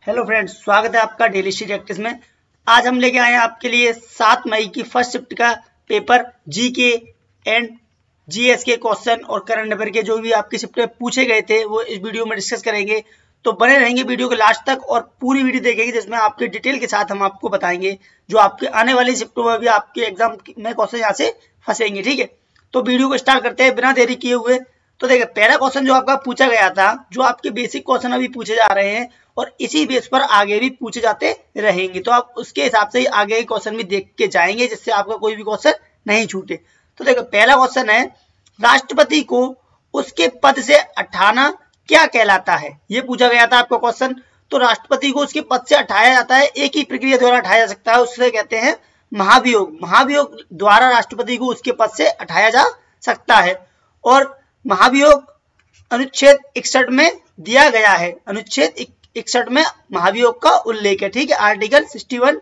Hello friends, स्वागत है आपका डेली स्टडी प्रैक्टिस में। आज हम लेके आए हैं आपके लिए 7 मई की फर्स्ट शिफ्ट का पेपर जीके एंड जीएस के क्वेश्चन और करंट अफेयर के जो भी आपकी शिफ्ट में पूछे गए थे वो इस वीडियो में डिस्कस करेंगे। तो बने रहेंगे वीडियो के लास्ट तक और पूरी वीडियो देखेंगे, जिसमें आपके डिटेल के साथ हम आपको बताएंगे जो आपके आने वाली शिफ्टों में भी आपके एग्जाम में क्वेश्चन यहाँ से फंसेंगे। ठीक है, तो वीडियो को स्टार्ट करते हैं बिना देरी किए हुए। तो देखिए, पहला क्वेश्चन जो आपका पूछा गया था, जो आपके बेसिक क्वेश्चन अभी पूछे जा रहे हैं और इसी बेस पर आगे भी पूछे जाते रहेंगे, तो आप उसके हिसाब से ही आगे के क्वेश्चन भी देख के जाएंगे जिससे आपका कोई भी क्वेश्चन नहीं छूटे। तो देखो, पहला क्वेश्चन है, राष्ट्रपति को उसके पद से हटाना क्या कहलाता है? ये पूछा गया था आपका क्वेश्चन। तो राष्ट्रपति को उसके पद से हटाया जाता है, एक ही प्रक्रिया द्वारा हटाया जा सकता है, उससे कहते हैं महाभियोग। महाभियोग द्वारा राष्ट्रपति को उसके पद से हटाया जा सकता है और महाभियोग अनुच्छेद 61 में दिया गया है। अनुच्छेद 61 में महाभियोग का उल्लेख है। ठीक है, आर्टिकल 61।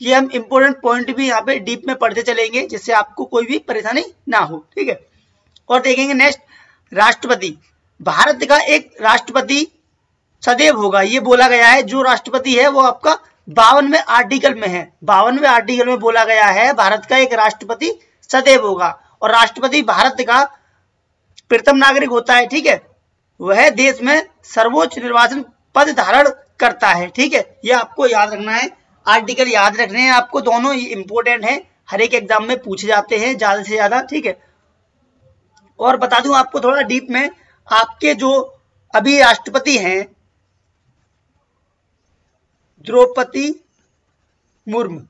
ये हम इंपोर्टेंट पॉइंट भी यहाँ पे डीप में पढ़ते चलेंगे जिससे आपको कोई भी परेशानी ना हो। ठीक है, और देखेंगे नेक्स्ट, राष्ट्रपति, भारत का एक राष्ट्रपति सदैव होगा, ये बोला गया है। जो राष्ट्रपति है वो आपका 52वें आर्टिकल में है। 52वें आर्टिकल में बोला गया है भारत का एक राष्ट्रपति सदैव होगा और राष्ट्रपति भारत का प्रथम नागरिक होता है। ठीक है, वह देश में सर्वोच्च निर्वाचन पद धारण करता है। ठीक है, ये आपको याद रखना है, आर्टिकल याद रखने हैं आपको, दोनों ही इंपोर्टेंट हैं, हर एक एग्जाम में पूछे जाते हैं ज्यादा से ज्यादा। ठीक है, और बता दूं आपको थोड़ा डीप में, आपके जो अभी राष्ट्रपति हैं द्रौपदी मुर्मू,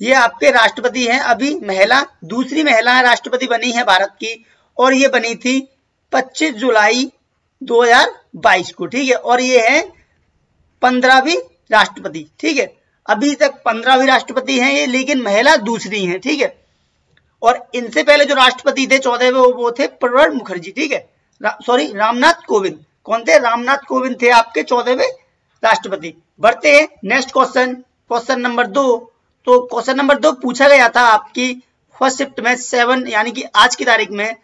ये आपके राष्ट्रपति हैं, अभी महिला, दूसरी महिला राष्ट्रपति बनी है भारत की और ये बनी थी 25 जुलाई 2022 को। ठीक है, और ये है 15वीं राष्ट्रपति। ठीक है, अभी तक 15वीं राष्ट्रपति हैं ये, लेकिन महिला दूसरी हैं। ठीक है, और इनसे पहले जो राष्ट्रपति थे 14वें, वो थे प्रणब मुखर्जी। ठीक है, रामनाथ कोविंद। कौन थे? रामनाथ कोविंद थे आपके 14वें राष्ट्रपति। बढ़ते हैं नेक्स्ट क्वेश्चन, क्वेश्चन नंबर 2। तो क्वेश्चन नंबर 2 पूछा गया था आपकी फर्स्ट शिफ्ट में 7 यानी कि आज की तारीख में,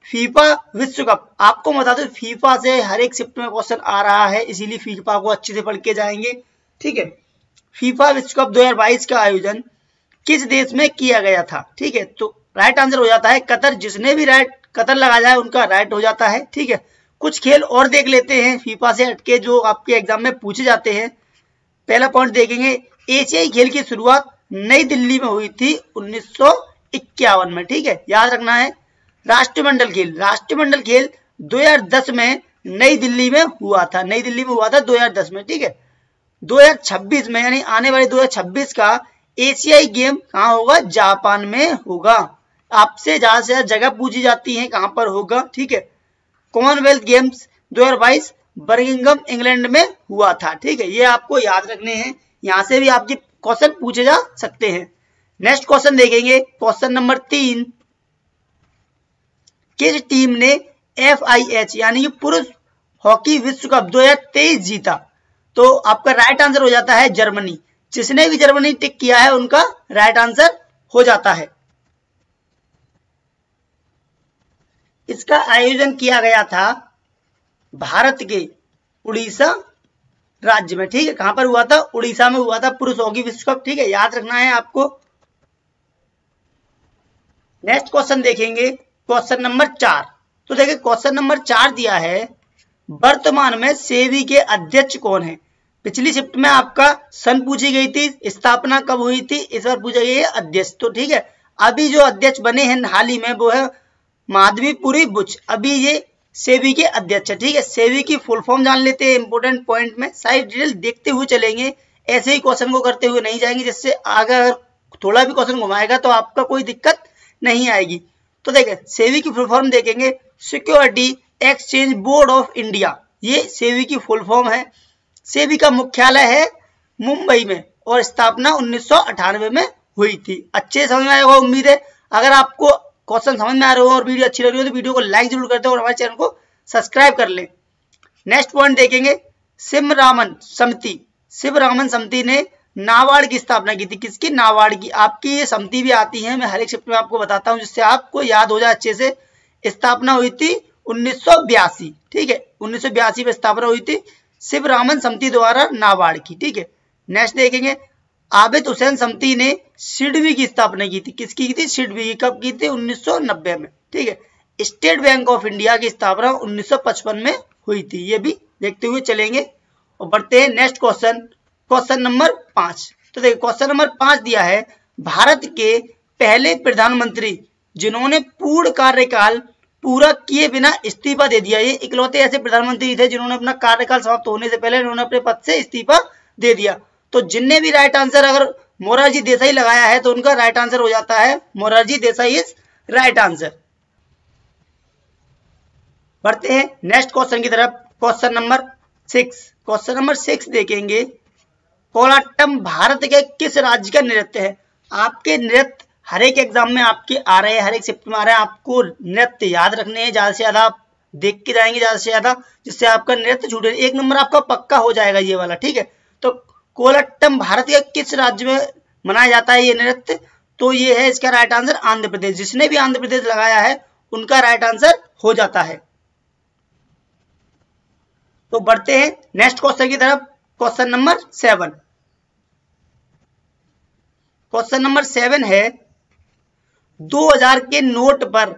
फीफा विश्व कप। आपको बता दो, फीफा से हर एक शिफ्ट में क्वेश्चन आ रहा है, इसीलिए फीफा को अच्छे से पढ़ के जाएंगे। ठीक है, फीफा विश्व कप 2022 का आयोजन किस देश में किया गया था? ठीक है, तो राइट आंसर हो जाता है कतर। जिसने भी राइट कतर लगा जाए उनका राइट हो जाता है। ठीक है, कुछ खेल और देख लेते हैं फीफा से हटके जो आपके एग्जाम में पूछे जाते हैं। पहला पॉइंट देखेंगे, एशियाई खेल की शुरुआत नई दिल्ली में हुई थी 1951 में। ठीक है, याद रखना है। राष्ट्रमंडल खेल, राष्ट्रमंडल खेल 2010 में नई दिल्ली में हुआ था, नई दिल्ली में हुआ था 2010 में। ठीक है, 2026 में यानी आने वाले 2026 का एशियाई गेम कहाँ होगा? जापान में होगा। आपसे ज्यादा से ज्यादा जगह पूछी जाती है, कहां पर होगा। ठीक है, कॉमनवेल्थ गेम्स 2022 बर्मिंघम इंग्लैंड में हुआ था। ठीक है, ये आपको याद रखने हैं, यहां से भी आपके क्वेश्चन पूछे जा सकते हैं। नेक्स्ट क्वेश्चन देखेंगे, क्वेश्चन नंबर 3, किस टीम ने FIH यानी कि पुरुष हॉकी विश्व कप 2023 जीता? तो आपका राइट आंसर हो जाता है जर्मनी। जिसने भी जर्मनी टिक किया है उनका राइट आंसर हो जाता है। इसका आयोजन किया गया था भारत के उड़ीसा राज्य में। ठीक है, कहां पर हुआ था? उड़ीसा में हुआ था पुरुष हॉकी विश्व कप। ठीक है, याद रखना है आपको। नेक्स्ट क्वेश्चन देखेंगे, क्वेश्चन नंबर 4। तो देखिए, क्वेश्चन नंबर 4 दिया है, वर्तमान में सेबी के अध्यक्ष कौन है? पिछली शिफ्ट में आपका सन पूछी गई थी, स्थापना कब हुई थी, इस बार पूछा गया है अध्यक्ष। तो ठीक है, अभी जो अध्यक्ष बने हैं हाल ही में वो है माधवीपुरी बुच, अभी ये सेबी के अध्यक्ष है। ठीक है, सेबी की फुल फॉर्म जान लेते हैं इंपोर्टेंट पॉइंट में, सारी डिटेल देखते हुए चलेंगे, ऐसे ही क्वेश्चन को करते हुए नहीं जाएंगे, जिससे अगर थोड़ा भी क्वेश्चन घुमाएगा तो आपका कोई दिक्कत नहीं आएगी। तो देखिए, सेबी की फुल फॉर्म देखेंगे, security exchange board of India, ये सेबी की फुल फॉर्म है। सेबी का मुख्यालय है मुंबई में और स्थापना 1998 में हुई थी। अच्छे समझ में आया होगा उम्मीद है। अगर आपको क्वेश्चन समझ में आ रहे हो और वीडियो अच्छी लग रही हो तो वीडियो को लाइक जरूर करते हो और हमारे चैनल को सब्सक्राइब कर लें। नेक्स्ट पॉइंट देखेंगे, शिवरामन समिति ने नाबार्ड की स्थापना की थी। किसकी? नाबार्ड की। आपकी ये समिति भी आती है, मैं हर एक शिफ्ट में आपको बताता हूं जिससे आपको याद हो जाए अच्छे से। स्थापना हुई थी 1982। ठीक है, 1982 में स्थापना हुई थी शिवरामन समिति द्वारा नाबार्ड की। ठीक है, नेक्स्ट देखेंगे आबिद हुसैन समिति ने सिडबी की स्थापना की थी। किसकी की थी? सिडबी की। कब की थी? 1990 में। ठीक है, स्टेट बैंक ऑफ इंडिया की स्थापना 1955 में हुई थी। ये भी देखते हुए चलेंगे और बढ़ते हैं नेक्स्ट क्वेश्चन, क्वेश्चन नंबर 5। तो देखिए क्वेश्चन नंबर 5 दिया है, भारत के पहले प्रधानमंत्री जिन्होंने पूर्ण कार्यकाल पूरा किए बिना इस्तीफा दे दिया। ये इकलौते ऐसे प्रधानमंत्री थे जिन्होंने अपना कार्यकाल समाप्त होने से पहले उन्होंने अपने पद से इस्तीफा दे दिया। तो जिनने भी राइट आंसर अगर मोरारजी देसाई लगाया है तो उनका राइट आंसर हो जाता है Morarji Desai is right answer. बढ़ते हैं नेक्स्ट क्वेश्चन की तरफ, क्वेश्चन नंबर 6। क्वेश्चन नंबर 6 देखेंगे, कोलाटम भारत के किस राज्य का नृत्य है? आपके नृत्य हर एक एग्जाम में आपके आ रहे हैं, हर एक शिफ्ट में आ रहे हैं। आपको नृत्य याद रखने हैं, ज्यादा से ज्यादा आप देख के जाएंगे ज्यादा से ज्यादा, जिससे आपका नृत्य छूटे। 1 नंबर आपका पक्का हो जाएगा ये वाला। ठीक है, तो कोलाटम भारत के किस राज्य में मनाया जाता है ये नृत्य? तो ये है इसका राइट आंसर आंध्र प्रदेश। जिसने भी आंध्र प्रदेश लगाया है उनका राइट आंसर हो जाता है। तो बढ़ते हैं नेक्स्ट क्वेश्चन की तरफ, क्वेश्चन नंबर 7। क्वेश्चन नंबर 7 है, 2000 के नोट पर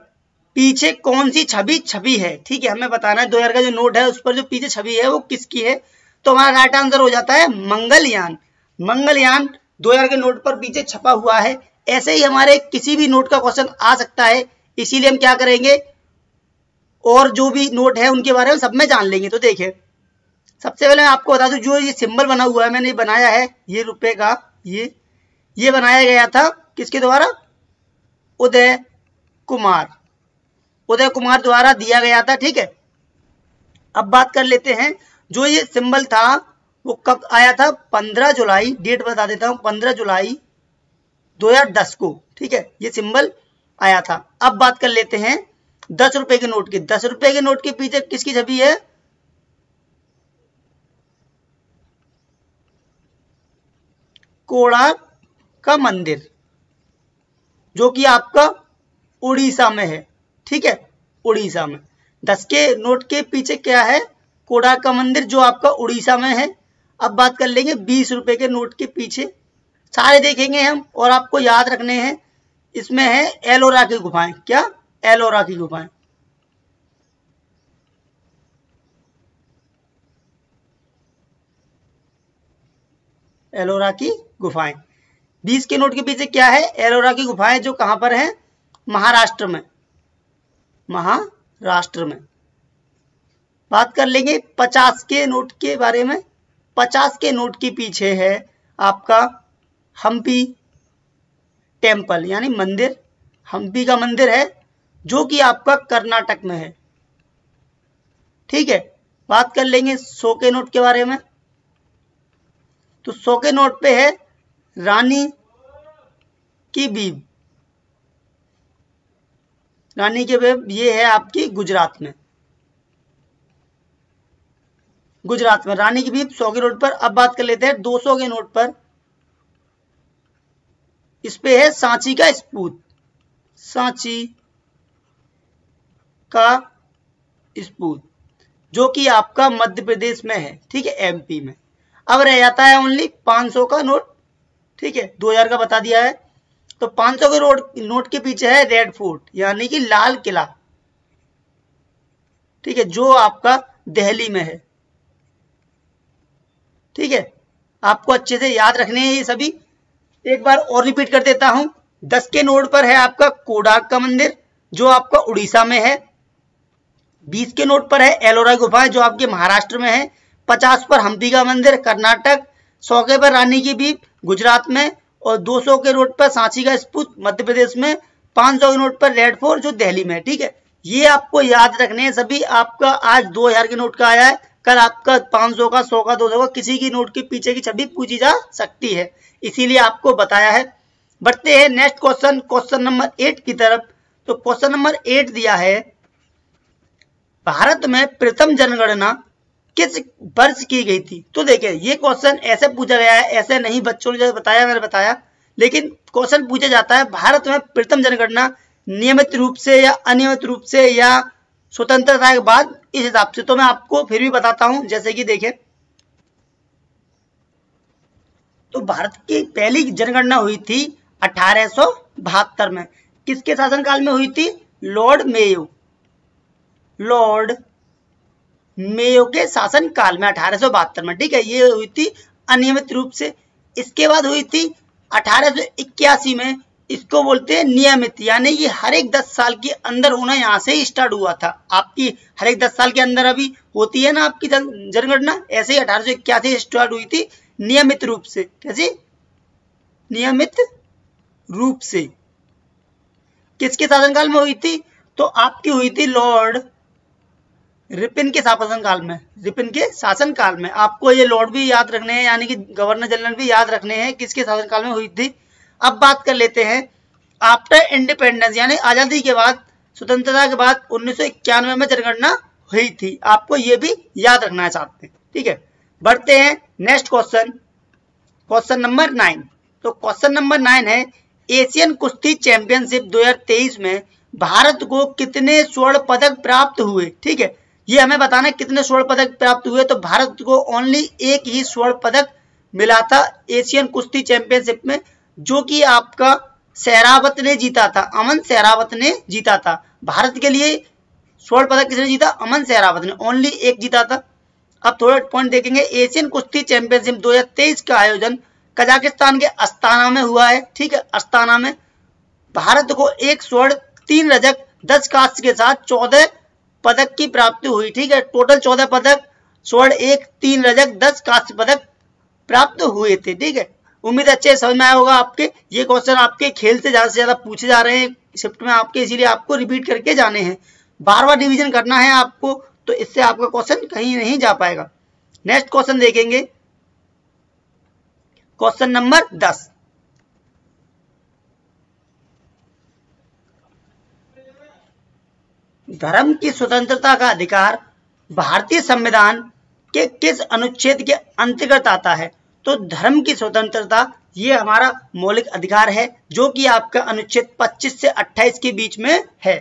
पीछे कौन सी छवि है? ठीक है, हमें बताना है 2000 का जो नोट है उस पर जो पीछे छवि है वो किसकी है? तो हमारा राइट आंसर हो जाता है मंगलयान। मंगलयान 2000 के नोट पर पीछे छपा हुआ है। ऐसे ही हमारे किसी भी नोट का क्वेश्चन आ सकता है, इसीलिए हम क्या करेंगे और जो भी नोट है उनके बारे में सब में जान लेंगे। तो देखिए सबसे पहले मैं आपको बता दूं, जो ये सिंबल बना हुआ है मैंने बनाया है, ये रुपए का ये बनाया गया था किसके द्वारा? उदय कुमार द्वारा दिया गया था। ठीक है, अब बात कर लेते हैं जो ये सिंबल था वो कब आया था? 15 जुलाई, डेट बता देता हूं, 15 जुलाई 2010 को। ठीक है, ये सिंबल आया था। अब बात कर लेते हैं 10 रुपए के नोट की। 10 रुपए के नोट के पीछे किसकी छवि है? कोणार्क का मंदिर, जो कि आपका उड़ीसा में है। ठीक है, उड़ीसा में 10 के नोट के पीछे क्या है? कोणार्क का मंदिर, जो आपका उड़ीसा में है। अब बात कर लेंगे 20 रुपए के नोट के पीछे, सारे देखेंगे हम और आपको याद रखने हैं। इसमें है एलोरा की गुफाएं। क्या? एलोरा की गुफाएं। एलोरा की गुफाएं 20 के नोट के पीछे क्या है? एलोरा की गुफाएं, जो कहां पर है? महाराष्ट्र में। महाराष्ट्र में। बात कर लेंगे 50 के नोट के बारे में। 50 के नोट के पीछे है आपका हम्पी टेम्पल, यानी मंदिर, हम्पी का मंदिर है, जो कि आपका कर्नाटक में है। ठीक है, बात कर लेंगे 100 के नोट के बारे में। तो 100 के नोट पे है रानी की बीब। रानी की बीब ये है आपकी गुजरात में। रानी की बीब 100 के नोट पर। अब बात कर लेते हैं 200 के नोट पर। इस पे है सांची का स्पूत। सांची का स्पूत, जो कि आपका मध्य प्रदेश में है। ठीक है, एमपी में। अब रह जाता है ओनली 500 का नोट। ठीक है, 2000 का बता दिया है। तो 500 के नोट के पीछे है रेड फोर्ट, यानी कि लाल किला। ठीक है, जो आपका दिल्ली में है। ठीक है, आपको अच्छे से याद रखने हैं ये सभी। एक बार और रिपीट कर देता हूं। 10 के नोट पर है आपका कोणार्क का मंदिर, जो आपका उड़ीसा में है। 20 के नोट पर है एलोरा गुफा, जो आपके महाराष्ट्र में है। 50 पर हम्पी का मंदिर, कर्नाटक। 100 के पर रानी की बीब, गुजरात में। और 200 के नोट पर सांची का स्पूत, मध्य प्रदेश में। 500 के नोट पर रेड फोर्ट, जो दिल्ली में है। ठीक है, ये आपको याद रखने हैं सभी। आपका आज 2000 के नोट का आया है, कल आपका 500 का, 100 का, 200 का, किसी की नोट के पीछे की छवि पूछी जा सकती है, इसीलिए आपको बताया है। बढ़ते हैं नेक्स्ट क्वेश्चन, क्वेश्चन नंबर 8 की तरफ। तो क्वेश्चन नंबर 8 दिया है, भारत में प्रथम जनगणना किस वर्ष की गई थी? तो देखिए ये क्वेश्चन ऐसे पूछा गया है, ऐसे नहीं बच्चों ने जो बताया मैंने बताया, लेकिन क्वेश्चन पूछा जाता है भारत में प्रथम जनगणना नियमित रूप से या अनियमित रूप से या स्वतंत्रता के बाद, इस हिसाब से। तो मैं आपको फिर भी बताता हूं, जैसे कि देखिए तो भारत की पहली जनगणना हुई थी 1872 में। किसके शासनकाल में हुई थी? लॉर्ड मेयो के शासनकाल में 1872 में, ठीक है। ये हुई थी अनियमित रूप से। इसके बाद हुई थी 1881 में, इसको बोलते हैं नियमित, यानी ये हर एक 10 साल के अंदर होना यहाँ से ही स्टार्ट हुआ था। आपकी हर एक 10 साल के अंदर अभी होती है ना आपकी जनगणना, ऐसे ही 1881 स्टार्ट हुई थी नियमित रूप से। कैसे? नियमित रूप से। किसके शासनकाल में हुई थी? तो आपकी हुई थी लॉर्ड रिपन के शासनकाल में। रिपन के शासनकाल में आपको ये लॉर्ड भी याद रखने हैं, यानी कि गवर्नर जनरल भी याद रखने हैं, किसके शासनकाल में हुई थी। अब बात कर लेते हैं आफ्टर इंडिपेंडेंस, यानी आजादी के बाद, स्वतंत्रता के बाद 1991 में जनगणना हुई थी। आपको ये भी याद रखना चाहते हैं, ठीक है। बढ़ते हैं नेक्स्ट क्वेश्चन, क्वेश्चन नंबर 9। तो क्वेश्चन नंबर 9 है, एशियन कुश्ती चैंपियनशिप 2023 में भारत को कितने स्वर्ण पदक प्राप्त हुए? ठीक है, ये हमें बताना है कितने स्वर्ण पदक प्राप्त हुए। तो भारत को ओनली एक ही स्वर्ण पदक मिला था एशियन कुश्ती चैंपियनशिप में, जो कि आपका सहरावत ने जीता था, अमन सहरावत ने जीता था। भारत के लिए स्वर्ण पदक किसने जीता? अमन सहरावत ने, ओनली एक जीता था। अब थोड़ा पॉइंट देखेंगे। एशियन कुश्ती चैंपियनशिप 2023 का आयोजन कजाकिस्तान के अस्ताना में हुआ है, ठीक है, अस्ताना में। भारत को 1 स्वर्ण 3 रजत 10 कांस्य के साथ 14 पदक की प्राप्ति हुई, ठीक है। टोटल 14 पदक, स्वर्ण 1, 3 रजत 10 कांस्य पदक प्राप्त हुए थे, ठीक है। उम्मीद अच्छे समझ में आया होगा आपके। ये क्वेश्चन आपके खेल से ज्यादा पूछे जा रहे हैं शिफ्ट में आपके, इसीलिए आपको रिपीट करके जाने हैं, बार-बार रिवीजन करना है आपको, तो इससे आपका क्वेश्चन कहीं नहीं जा पाएगा। नेक्स्ट क्वेश्चन देखेंगे, क्वेश्चन नंबर 10। धर्म की स्वतंत्रता का अधिकार भारतीय संविधान के किस अनुच्छेद के अंतर्गत आता है? तो धर्म की स्वतंत्रता ये हमारा मौलिक अधिकार है, जो कि आपका अनुच्छेद 25 से 28 के बीच में है।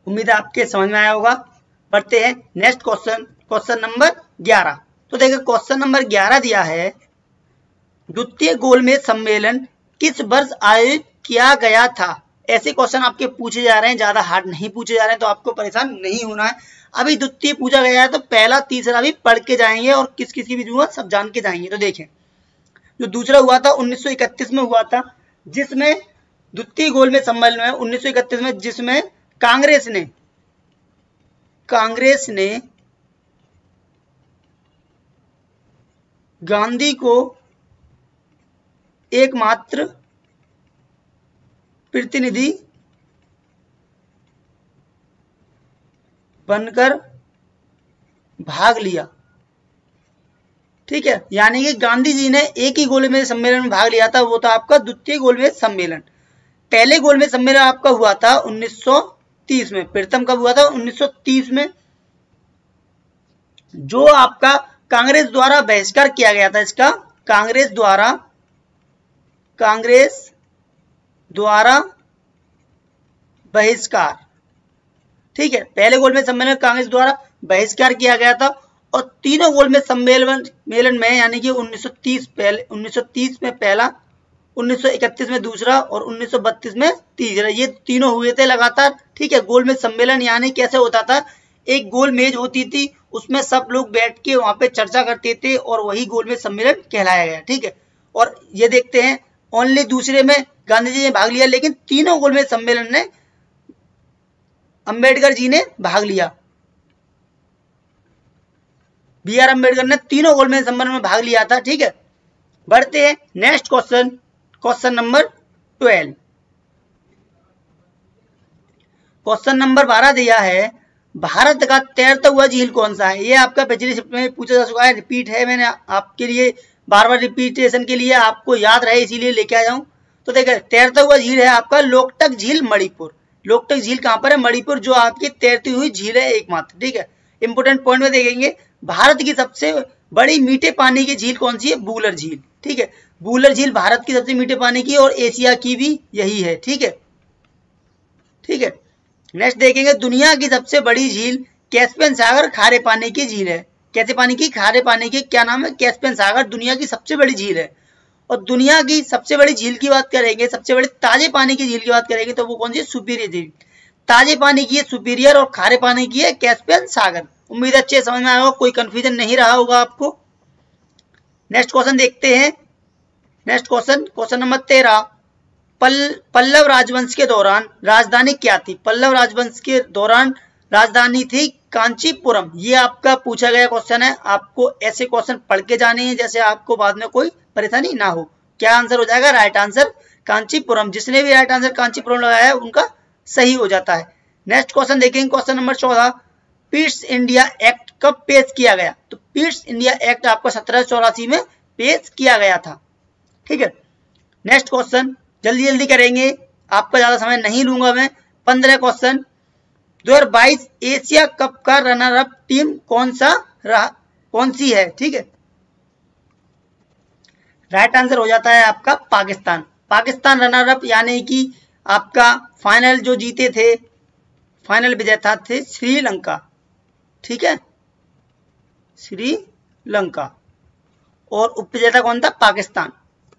उम्मीद है आपके समझ में आया होगा। बढ़ते हैं नेक्स्ट क्वेश्चन, क्वेश्चन नंबर 11। तो देखिए क्वेश्चन नंबर 11 दिया है, द्वितीय गोलमेज सम्मेलन किस वर्ष आयोजित किया गया था? ऐसे क्वेश्चन आपके पूछे जा रहे हैं, ज्यादा हार्ड नहीं पूछे जा रहे हैं, तो आपको परेशान नहीं होना है। अभी द्वितीय पूछा गया है तो पहला तीसरा भी पढ़ के जाएंगे और किस किस की भी दूंगा सब जान के जाएंगे। तो देखें, जो दूसरा हुआ था 1931 में हुआ था, जिसमें द्वितीय गोलमेज सम्मेलन में 1931 में, जिसमें कांग्रेस ने गांधी को एकमात्र प्रतिनिधि बनकर भाग लिया, ठीक है। यानी कि गांधी जी ने एक ही गोलमेज सम्मेलन में भाग लिया था, वो था आपका द्वितीय गोलमेज सम्मेलन। पहले गोलमेज सम्मेलन आपका हुआ था 1930 में, प्रथम कब हुआ था? 1930 में, जो आपका कांग्रेस द्वारा बहिष्कार किया गया था। इसका कांग्रेस द्वारा बहिष्कार, ठीक है। पहले गोलमेज सम्मेलन कांग्रेस द्वारा बहिष्कार किया गया था, और तीनों गोलमेज सम्मेलन में, यानी कि 1930 में पहला, 1931 में दूसरा और 1932 में तीसरा, ये तीनों हुए थे लगातार, ठीक है। गोलमेज सम्मेलन यानी कैसे होता था? एक गोल मेज होती थी, उसमें सब लोग बैठ के वहां पे चर्चा करते थे, और वही गोलमेज सम्मेलन कहलाया गया, ठीक है। और ये देखते हैं, ओनली दूसरे में गांधी जी ने भाग लिया, लेकिन तीनों गोलमेज सम्मेलन में अंबेडकर जी ने भाग लिया। BR अम्बेडकर ने तीनों गोलमेज सम्मेलन में भाग लिया था, ठीक है। बढ़ते हैं next question, question number 12। Question number 12 दिया है, भारत का तैरता हुआ झील कौन सा है? ये आपका पिछली शिफ्ट में पूछा जा चुका है, रिपीट है, मैंने आपके लिए बार बार रिपीटेशन के लिए आपको याद रहे इसीलिए लेके आया हूं। तो देखिए, तैरता हुआ झील है आपका लोकटक झील, मणिपुर। लोकटक झील कहां पर है? मणिपुर, जो आपकी तैरती हुई झील है एकमात्र, ठीक है। इंपोर्टेंट पॉइंट में देखेंगे, भारत की सबसे बड़ी मीठे पानी की झील कौन सी है? बूलर झील, ठीक है। बूलर झील भारत की सबसे मीठे पानी की, और एशिया की भी यही है, ठीक है, ठीक है। नेक्स्ट देखेंगे, दुनिया की सबसे बड़ी झील कैस्पियन सागर खारे पानी की झील है, कैसे पानी की? खारे पानी की। क्या नाम है? कैस्पियन सागर दुनिया की सबसे बड़ी झील है। और दुनिया की सबसे बड़ी झील की बात करेंगे, सबसे बड़ी ताजे पानी की झील की बात करेंगे तो वो कौन सी? सुपीरियर झील। ताजे पानी की है सुपीरियर और खारे पानी की है कैस्पियन सागर। उम्मीद अच्छे समझ में आया होगा, कोई कंफ्यूजन नहीं रहा होगा आपको। नेक्स्ट क्वेश्चन देखते हैं। Next question, question number 13। Pallava राजवंश के दौरान राजधानी क्या थी? पल्लव राजवंश के दौरान राजधानी थी कांचीपुरम। ये आपका पूछा गया क्वेश्चन है, आपको ऐसे क्वेश्चन पढ़ के जाने हैं जैसे आपको बाद में कोई परेशानी ना हो। क्या आंसर हो जाएगा? Right answer Kanchipuram. जिसने भी राइट आंसर कांचीपुरम लगाया है उनका सही हो जाता है। नेक्स्ट क्वेश्चन देखेंगे, question number 14। Pitt's India act कब पेश किया गया? तो पीट्स इंडिया एक्ट आपका 1784 में पेश किया गया था। ठीक है। नेक्स्ट क्वेश्चन जल्दी जल्दी करेंगे, आपका ज्यादा समय नहीं लूंगा मैं। 15 क्वेश्चन। 2022 एशिया कप का रनर अप टीम कौन सी है? ठीक है। राइट आंसर हो जाता है आपका पाकिस्तान। पाकिस्तान रनर अप यानी कि आपका फाइनल जो जीते थे, फाइनल विजेता थे श्रीलंका। ठीक है, श्रीलंका। और उपविजेता कौन था? पाकिस्तान।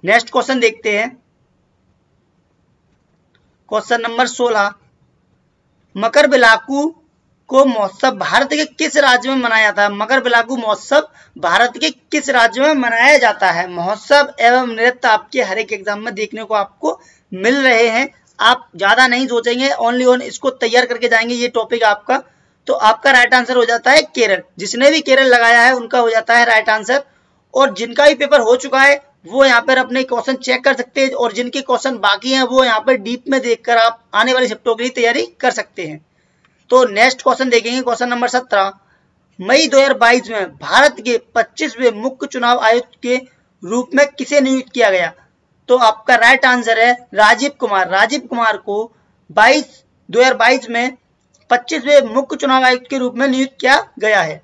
नेक्स्ट क्वेश्चन देखते हैं, क्वेश्चन नंबर 16। मकरबिलाकू को महोत्सव भारत के किस राज्य में मनाया जाता है? मकरबिलाकू महोत्सव भारत के किस राज्य में मनाया जाता है? महोत्सव एवं नृत्य आपके हर एक एग्जाम में देखने को आपको मिल रहे हैं। आप ज्यादा नहीं सोचेंगे, ओनली ऑन इसको तैयार करके जाएंगे ये टॉपिक आपका। तो आपका राइट आंसर हो जाता है केरल। जिसने भी केरल लगाया है उनका हो जाता है राइट आंसर। और जिनका भी पेपर हो चुका है वो यहाँ पर अपने क्वेश्चन चेक कर सकते हैं, और जिनके क्वेश्चन बाकी हैं वो यहाँ पर डीप में देखकर आप आने वाली शिफ्टों के लिए तैयारी कर सकते हैं। तो नेक्स्ट क्वेश्चन देखेंगे, क्वेश्चन नंबर 17। मई 2022 में भारत के 25वें मुख्य चुनाव आयुक्त के रूप में किसे नियुक्त किया गया? तो आपका राइट आंसर है राजीव कुमार। राजीव कुमार को 2022 में 25वें मुख्य चुनाव आयुक्त के रूप में नियुक्त किया गया है।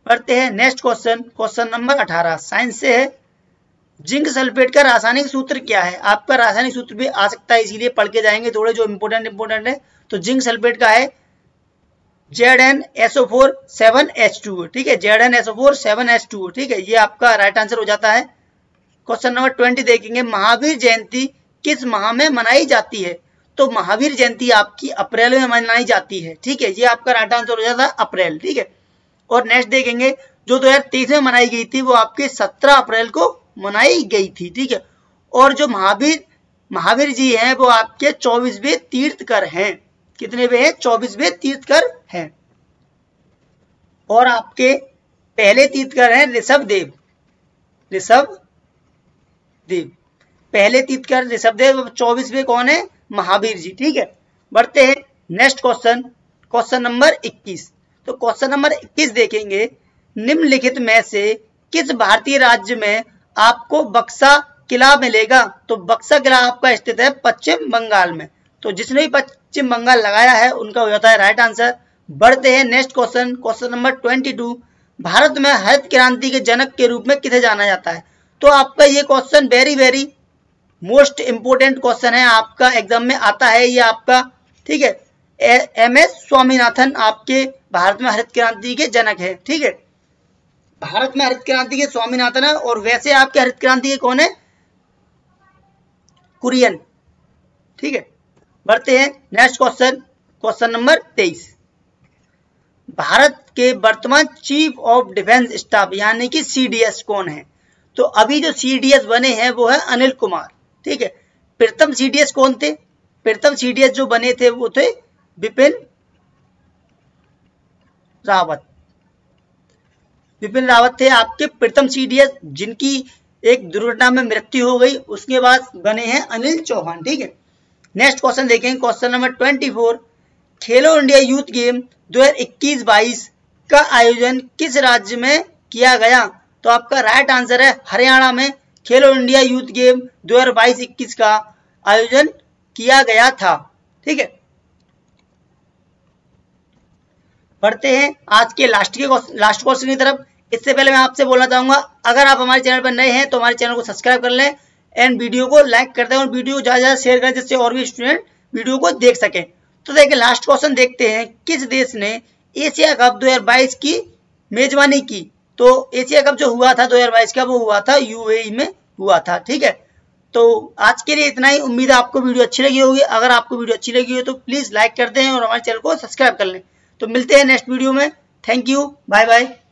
पढ़ते हैं next question, question number 18 science से है। जिंक सल्फेट का रासायनिक सूत्र क्या है? आपका रासायनिक सूत्र भी आ सकता है, इसीलिए पढ़ के जाएंगे थोड़े जो इंपोर्टेंट है। तो जिंक सल्फेट का है ZnSO4 7H2। ठीक है, ZnSO4 7H2। ठीक है, ये आपका राइट आंसर हो जाता है। क्वेश्चन नंबर 20 देखेंगे, महावीर जयंती किस माह में मनाई जाती है? तो महावीर जयंती आपकी अप्रैल में मनाई जाती है। ठीक है, ये आपका राइट आंसर हो जाता है अप्रैल। ठीक है। और नेक्स्ट देखेंगे, जो 2023 में मनाई गई थी वो आपके 17 अप्रैल को मनाई गई थी। ठीक है। और जो महावीर जी हैं वो आपके 24वें तीर्थकर हैं। कितने वे हैं? 24वें तीर्थकर हैं। और आपके पहले तीर्थकर हैं ऋषभदेव। पहले तीर्थकर ऋषभदेव। 24वें कौन है? महावीर जी। ठीक है, बढ़ते हैं नेक्स्ट क्वेश्चन, क्वेश्चन नंबर 21। तो क्वेश्चन नंबर 21 देखेंगे, निम्नलिखित में से किस भारतीय राज्य में आपको बक्सा किला मिलेगा? तो बक्सा किला आपका स्थित है पश्चिम बंगाल में। तो जिसने भी पश्चिम बंगाल लगाया है उनका हो जाता है राइट आंसर। बढ़ते हैं next question, question number 22। Bharat में हरित क्रांति के जनक के रूप में किसे जाना जाता है? तो आपका ये question very most important question है, आपका एग्जाम में आता है ये आपका। ठीक है, MS स्वामीनाथन आपके भारत में हरित क्रांति के जनक है। ठीक है, भारत में हरित क्रांति के स्वामीनाथन है। और वैसे आपके हरित क्रांति के कौन है? कुरियन। ठीक है, बढ़ते हैं next question, question number 23। Bharat के वर्तमान चीफ ऑफ डिफेंस स्टाफ यानी कि CDS कौन है? तो अभी जो CDS बने हैं वो है अनिल कुमार। ठीक है, प्रथम CDS कौन थे? प्रथम CDS जो बने थे वो थे बिपिन रावत थे आपके प्रथम CDS, जिनकी एक दुर्घटना में मृत्यु हो गई। उसके बाद बने हैं अनिल चौहान। ठीक है, नेक्स्ट क्वेश्चन देखेंगे, क्वेश्चन नंबर 24। खेलो इंडिया यूथ गेम 2021-22 का आयोजन किस राज्य में किया गया? तो आपका राइट आंसर है हरियाणा में खेलो इंडिया यूथ गेम 2022-21 का आयोजन किया गया था। ठीक है, बढ़ते हैं आज के लास्ट क्वेश्चन की तरफ। इससे पहले मैं आपसे बोलना चाहूंगा, अगर आप हमारे चैनल पर नए हैं तो हमारे चैनल को सब्सक्राइब कर लें एंड वीडियो को लाइक कर दें और वीडियो ज्यादा ज्यादा शेयर करें जिससे और भी स्टूडेंट वीडियो को देख सकें। तो देखिए लास्ट क्वेश्चन देखते हैं, किस देश ने एशिया कप 2022 की मेजबानी की। तो एशिया कप जो हुआ था 2022 का वो हुआ था यूएई में हुआ था। ठीक है, तो आज के लिए इतना ही। उम्मीद है आपको वीडियो अच्छी लगी होगी। अगर आपको वीडियो अच्छी लगी हो तो प्लीज लाइक कर दें और हमारे चैनल को सब्सक्राइब कर लें। तो मिलते हैं नेक्स्ट वीडियो में। Thank you, bye bye.